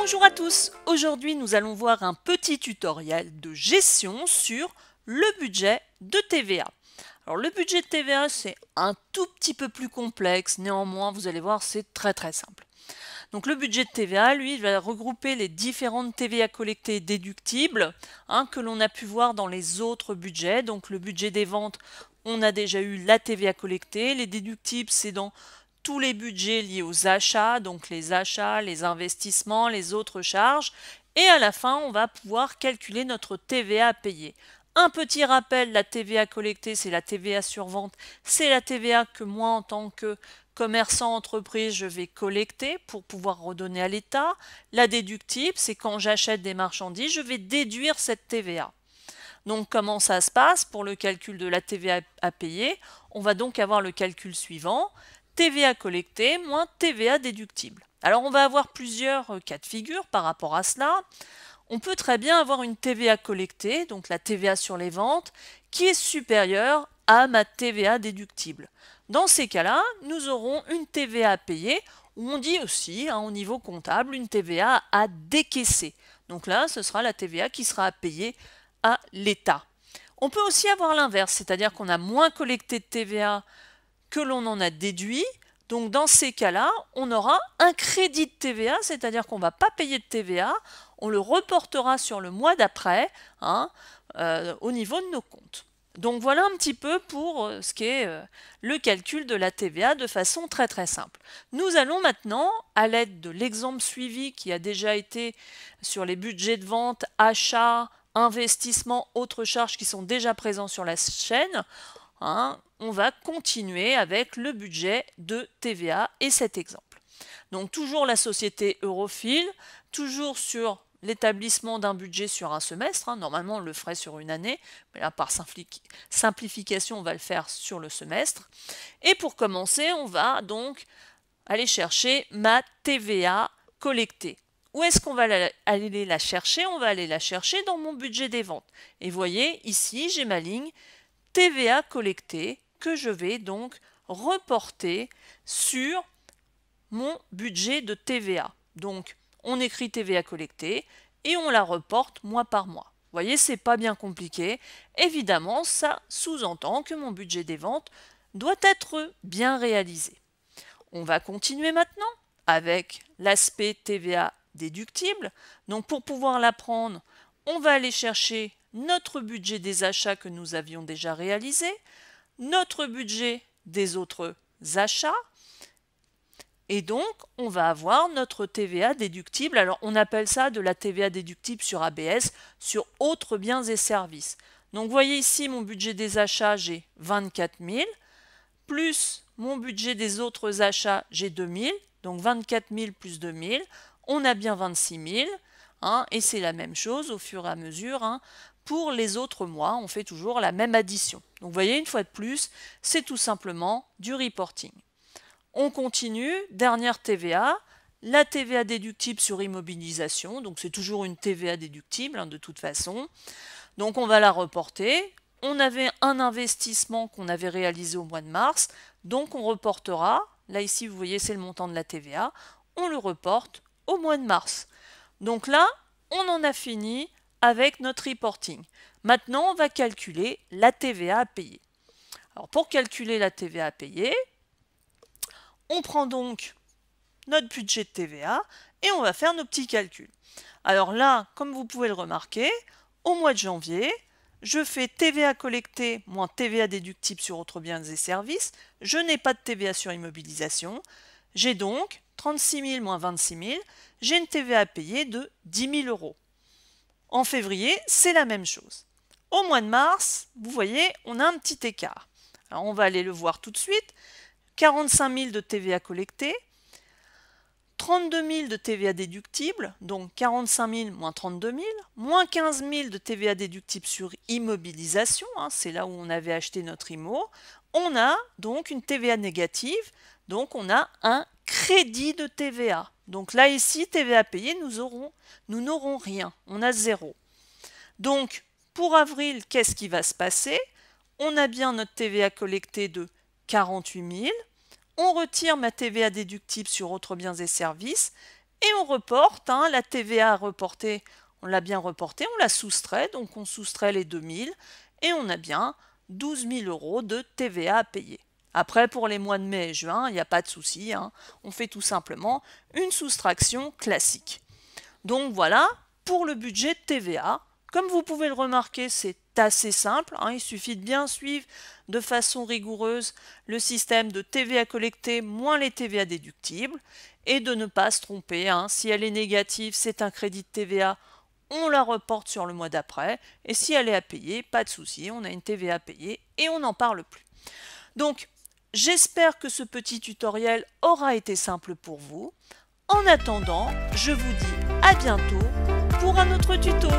Bonjour à tous, aujourd'hui nous allons voir un petit tutoriel de gestion sur le budget de TVA. Alors le budget de TVA c'est un tout petit peu plus complexe, néanmoins vous allez voir c'est très simple. Donc le budget de TVA, lui, il va regrouper les différentes TVA collectées et déductibles que l'on a pu voir dans les autres budgets. Donc le budget des ventes, on a déjà eu la TVA collectée, les déductibles c'est dans tous les budgets liés aux achats, donc les achats, les investissements, les autres charges. Et à la fin, on va pouvoir calculer notre TVA à payer. Un petit rappel, la TVA collectée, c'est la TVA sur vente. C'est la TVA que moi, en tant que commerçant, entreprise, je vais collecter pour pouvoir redonner à l'État. La déductible, c'est quand j'achète des marchandises, je vais déduire cette TVA. Donc comment ça se passe pour le calcul de la TVA à payer? On va donc avoir le calcul suivant. TVA collectée moins TVA déductible. Alors on va avoir plusieurs cas de figure par rapport à cela. On peut très bien avoir une TVA collectée, donc la TVA sur les ventes, qui est supérieure à ma TVA déductible. Dans ces cas-là, nous aurons une TVA à payer, ou on dit aussi, au niveau comptable, une TVA à décaisser. Donc là, ce sera la TVA qui sera à payer à l'État. On peut aussi avoir l'inverse, c'est-à-dire qu'on a moins collecté de TVA que l'on en a déduit. Donc dans ces cas-là, on aura un crédit de TVA, c'est-à-dire qu'on ne va pas payer de TVA, on le reportera sur le mois d'après au niveau de nos comptes. Donc voilà un petit peu pour ce qui est le calcul de la TVA de façon très simple. Nous allons maintenant, à l'aide de l'exemple suivi qui a déjà été sur les budgets de vente, achats, investissements, autres charges qui sont déjà présents sur la chaîne, on va continuer avec le budget de TVA et cet exemple. Donc toujours la société Eurofil, toujours sur l'établissement d'un budget sur un semestre. Normalement, on le ferait sur une année, mais là, par simplification, on va le faire sur le semestre. Et pour commencer, on va donc aller chercher ma TVA collectée. Où est-ce qu'on va aller la chercher? On va aller la chercher dans mon budget des ventes. Et vous voyez, ici, j'ai ma ligne TVA collectée que je vais donc reporter sur mon budget de TVA. Donc, on écrit TVA collectée et on la reporte mois par mois. Vous voyez, c'est pas bien compliqué. Évidemment, ça sous-entend que mon budget des ventes doit être bien réalisé. On va continuer maintenant avec l'aspect TVA déductible. Donc, pour pouvoir l'apprendre, on va aller chercher notre budget des achats que nous avions déjà réalisé, notre budget des autres achats, et donc on va avoir notre TVA déductible. Alors on appelle ça de la TVA déductible sur ABS, sur autres biens et services. Donc vous voyez ici mon budget des achats, j'ai 24 000, plus mon budget des autres achats, j'ai 2 000, donc 24 000 plus 2 000, on a bien 26 000, et c'est la même chose au fur et à mesure. Pour les autres mois, on fait toujours la même addition. Donc vous voyez, une fois de plus, c'est tout simplement du reporting. On continue, dernière TVA, la TVA déductible sur immobilisation, donc c'est toujours une TVA déductible de toute façon. Donc on va la reporter. On avait un investissement qu'on avait réalisé au mois de mars, donc on reportera, là ici vous voyez c'est le montant de la TVA, on le reporte au mois de mars. Donc là, on en a fini avec notre reporting. Maintenant, on va calculer la TVA à payer. Alors pour calculer la TVA à payer, on prend donc notre budget de TVA et on va faire nos petits calculs. Alors là, comme vous pouvez le remarquer, au mois de janvier, je fais TVA collectée moins TVA déductible sur autres biens et services. Je n'ai pas de TVA sur immobilisation. J'ai donc 36 000 moins 26 000. J'ai une TVA à payer de 10 000 €. En février, c'est la même chose. Au mois de mars, vous voyez, on a un petit écart. Alors on va aller le voir tout de suite. 45 000 de TVA collectée, 32 000 de TVA déductible, donc 45 000 moins 32 000, moins 15 000 de TVA déductible sur immobilisation, c'est là où on avait acheté notre IMO. On a donc une TVA négative, donc on a un crédit de TVA. Donc là ici, TVA payée, nous n'aurons rien, on a 0. Donc pour avril, qu'est-ce qui va se passer? On a bien notre TVA collectée de 48 000, on retire ma TVA déductible sur autres biens et services, et on reporte, hein, la TVA reportée, on l'a bien reportée, on la soustrait, donc on soustrait les 2000 et on a bien 12 000 € de TVA à payer. Après, pour les mois de mai et juin, il n'y a pas de souci, hein, on fait tout simplement une soustraction classique. Donc voilà, pour le budget de TVA, comme vous pouvez le remarquer, c'est assez simple, hein, il suffit de bien suivre de façon rigoureuse le système de TVA collectée moins les TVA déductibles et de ne pas se tromper, hein, si elle est négative, c'est un crédit de TVA, on la reporte sur le mois d'après, et si elle est à payer, pas de souci, on a une TVA à payer et on n'en parle plus. Donc, j'espère que ce petit tutoriel aura été simple pour vous. En attendant, je vous dis à bientôt pour un autre tuto.